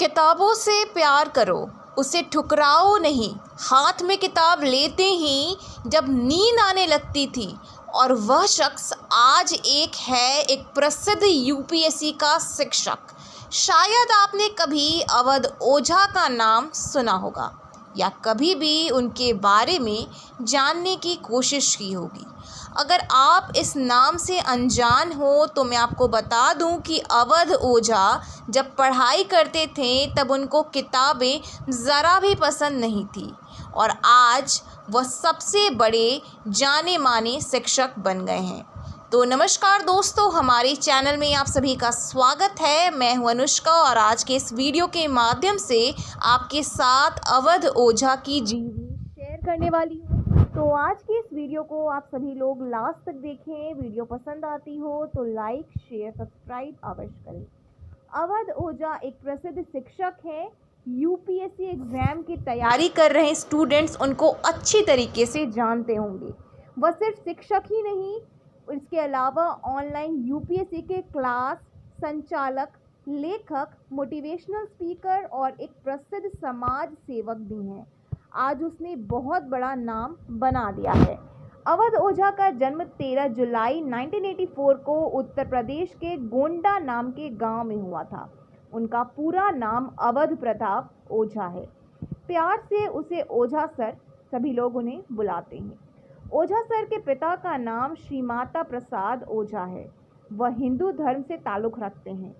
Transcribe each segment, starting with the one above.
किताबों से प्यार करो, उसे ठुकराओ नहीं। हाथ में किताब लेते ही जब नींद आने लगती थी। और वह शख्स आज एक प्रसिद्ध यूपीएससी का शिक्षक। शायद आपने कभी अवध ओझा का नाम सुना होगा या कभी भी उनके बारे में जानने की कोशिश की होगी। अगर आप इस नाम से अनजान हो तो मैं आपको बता दूं कि अवध ओझा जब पढ़ाई करते थे तब उनको किताबें ज़रा भी पसंद नहीं थी और आज वह सबसे बड़े जाने माने शिक्षक बन गए हैं। तो नमस्कार दोस्तों, हमारे चैनल में आप सभी का स्वागत है। मैं हूं अनुष्का और आज के इस वीडियो के माध्यम से आपके साथ अवध ओझा की जीवनी शेयर करने वाली हूं। तो आज की इस वीडियो को आप सभी लोग लास्ट तक देखें। वीडियो पसंद आती हो तो लाइक, शेयर, सब्सक्राइब अवश्य करें। अवध ओझा एक प्रसिद्ध शिक्षक हैं। यूपीएससी एग्ज़ाम की तैयारी कर रहे स्टूडेंट्स उनको अच्छी तरीके से जानते होंगे। वह सिर्फ शिक्षक ही नहीं, इसके अलावा ऑनलाइन यूपीएससी के क्लास संचालक, लेखक, मोटिवेशनल स्पीकर और एक प्रसिद्ध समाज सेवक भी हैं। आज उसने बहुत बड़ा नाम बना दिया है। अवध ओझा का जन्म 13 जुलाई 1984 को उत्तर प्रदेश के गोंडा नाम के गांव में हुआ था। उनका पूरा नाम अवध प्रताप ओझा है। प्यार से उसे ओझा सर सभी लोग उन्हें बुलाते हैं। ओझा सर के पिता का नाम श्री माता प्रसाद ओझा है। वह हिंदू धर्म से ताल्लुक़ रखते हैं।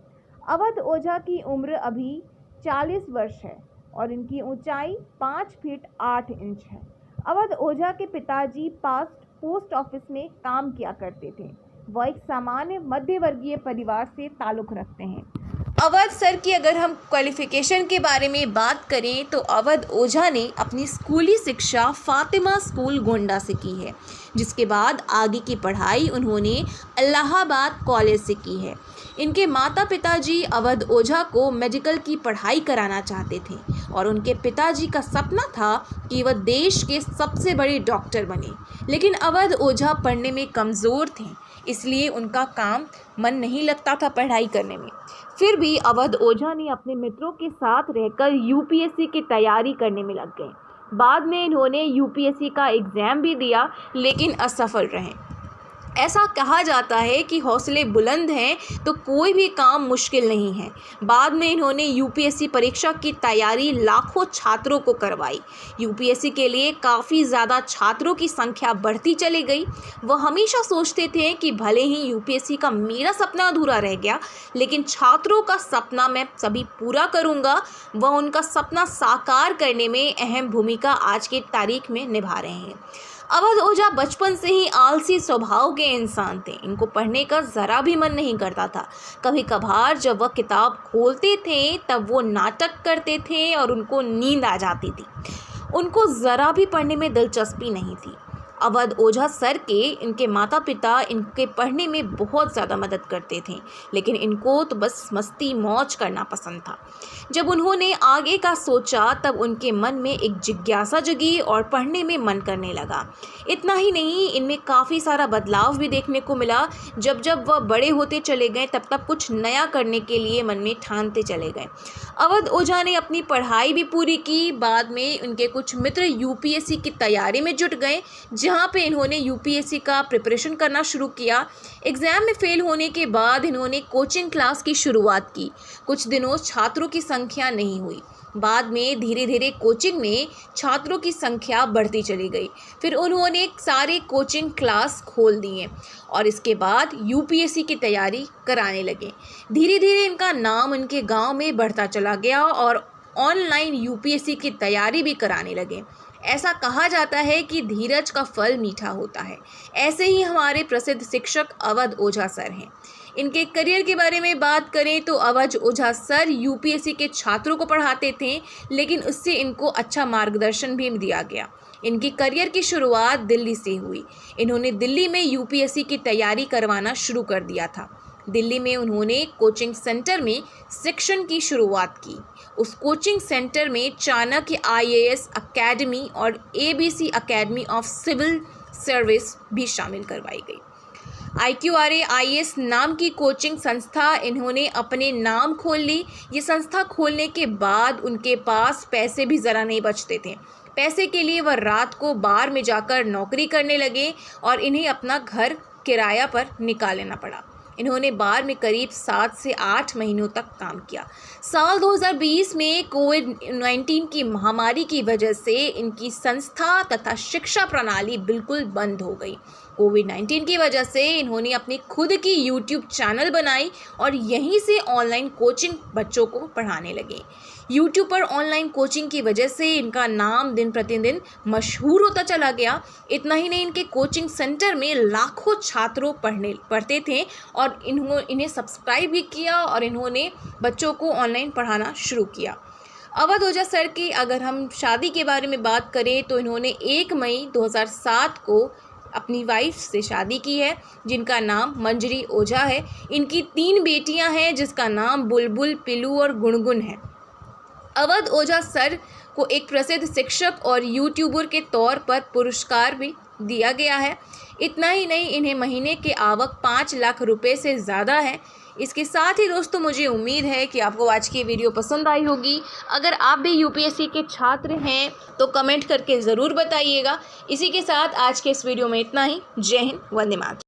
अवध ओझा की उम्र अभी 40 वर्ष है और इनकी ऊंचाई 5 फीट 8 इंच है। अवध ओझा के पिताजी पोस्ट ऑफिस में काम किया करते थे। वह एक सामान्य मध्यवर्गीय परिवार से ताल्लुक़ रखते हैं। अवध सर की अगर हम क्वालिफ़िकेशन के बारे में बात करें तो अवध ओझा ने अपनी स्कूली शिक्षा फातिमा स्कूल गोंडा से की है, जिसके बाद आगे की पढ़ाई उन्होंने इलाहाबाद कॉलेज से की है। इनके माता पिताजी अवध ओझा को मेडिकल की पढ़ाई कराना चाहते थे और उनके पिताजी का सपना था कि वह देश के सबसे बड़े डॉक्टर बने, लेकिन अवध ओझा पढ़ने में कमज़ोर थे, इसलिए उनका मन नहीं लगता था पढ़ाई करने में। फिर भी अवध ओझा ने अपने मित्रों के साथ रहकर यूपीएससी की तैयारी करने में लग गए। बाद में इन्होंने यूपीएससी का एग्ज़ाम भी दिया लेकिन असफल रहे। ऐसा कहा जाता है कि हौसले बुलंद हैं तो कोई भी काम मुश्किल नहीं है। बाद में इन्होंने यूपीएससी परीक्षा की तैयारी लाखों छात्रों को करवाई। यूपीएससी के लिए काफ़ी ज़्यादा छात्रों की संख्या बढ़ती चली गई। वह हमेशा सोचते थे कि भले ही यूपीएससी का मेरा सपना अधूरा रह गया, लेकिन छात्रों का सपना मैं सभी पूरा करूँगा। वह उनका सपना साकार करने में अहम भूमिका आज की तारीख में निभा रहे हैं। अवध ओझा बचपन से ही आलसी स्वभाव के इंसान थे। इनको पढ़ने का ज़रा भी मन नहीं करता था। कभी कभार जब वह किताब खोलते थे तब वो नाटक करते थे और उनको नींद आ जाती थी। उनको ज़रा भी पढ़ने में दिलचस्पी नहीं थी। अवध ओझा सर के इनके माता पिता इनके पढ़ने में बहुत ज़्यादा मदद करते थे, लेकिन इनको तो बस मस्ती मौज करना पसंद था। जब उन्होंने आगे का सोचा तब उनके मन में एक जिज्ञासा जगी और पढ़ने में मन करने लगा। इतना ही नहीं, इनमें काफ़ी सारा बदलाव भी देखने को मिला। जब जब वह बड़े होते चले गए तब तब कुछ नया करने के लिए मन में ठानते चले गए। अवध ओझा ने अपनी पढ़ाई भी पूरी की। बाद में उनके कुछ मित्र यूपीएससी की तैयारी में जुट गए, जहाँ पे इन्होंने यूपीएससी का प्रिपरेशन करना शुरू किया। एग्ज़ाम में फ़ेल होने के बाद इन्होंने कोचिंग क्लास की शुरुआत की। कुछ दिनों छात्रों की संख्या नहीं हुई। बाद में धीरे धीरे कोचिंग में छात्रों की संख्या बढ़ती चली गई। फिर उन्होंने सारे कोचिंग क्लास खोल दिए और इसके बाद यूपीएससी की तैयारी कराने लगे। धीरे धीरे इनका नाम उनके गांव में बढ़ता चला गया और ऑनलाइन यूपीएससी की तैयारी भी कराने लगे। ऐसा कहा जाता है कि धीरज का फल मीठा होता है। ऐसे ही हमारे प्रसिद्ध शिक्षक अवध ओझा सर हैं। इनके करियर के बारे में बात करें तो अवध ओझा सर यूपीएससी के छात्रों को पढ़ाते थे, लेकिन उससे इनको अच्छा मार्गदर्शन भी दिया गया। इनकी करियर की शुरुआत दिल्ली से हुई। इन्होंने दिल्ली में यूपीएससी की तैयारी करवाना शुरू कर दिया था। दिल्ली में उन्होंने कोचिंग सेंटर में शिक्षण की शुरुआत की। उस कोचिंग सेंटर में चाणक्य आईएएस अकेडमी और ABC academy of civil service भी शामिल करवाई गई। IQRA IAS नाम की कोचिंग संस्था इन्होंने अपने नाम खोल ली। ये संस्था खोलने के बाद उनके पास पैसे भी ज़रा नहीं बचते थे। पैसे के लिए वह रात को बार में जाकर नौकरी करने लगे और इन्हें अपना घर किराया पर निकाल लेना पड़ा। इन्होंने बार में करीब 7 से 8 महीनों तक काम किया। साल 2020 में कोविड-19 की महामारी की वजह से इनकी संस्था तथा शिक्षा प्रणाली बिल्कुल बंद हो गई। कोविड-19 की वजह से इन्होंने अपनी खुद की यूट्यूब चैनल बनाई और यहीं से ऑनलाइन कोचिंग बच्चों को पढ़ाने लगे। यूट्यूब पर ऑनलाइन कोचिंग की वजह से इनका नाम दिन प्रतिदिन मशहूर होता चला गया। इतना ही नहीं, इनके कोचिंग सेंटर में लाखों छात्रों पढ़ते थे और इन्हें सब्सक्राइब भी किया और इन्होंने बच्चों को ऑनलाइन पढ़ाना शुरू किया। अवध ओझा सर की अगर हम शादी के बारे में बात करें तो इन्होंने 1 मई 2007 को अपनी वाइफ से शादी की है, जिनका नाम मंजरी ओझा है। इनकी 3 बेटियां हैं, जिसका नाम बुलबुल, पिलू और गुनगुन है। अवध ओझा सर को एक प्रसिद्ध शिक्षक और यूट्यूबर के तौर पर पुरस्कार भी दिया गया है। इतना ही नहीं, इन्हें महीने के आवक 5 लाख रुपए से ज़्यादा है। इसके साथ ही दोस्तों, मुझे उम्मीद है कि आपको आज की वीडियो पसंद आई होगी। अगर आप भी यूपीएससी के छात्र हैं तो कमेंट करके ज़रूर बताइएगा। इसी के साथ आज के इस वीडियो में इतना ही। जय हिंद, वंदे मातरम।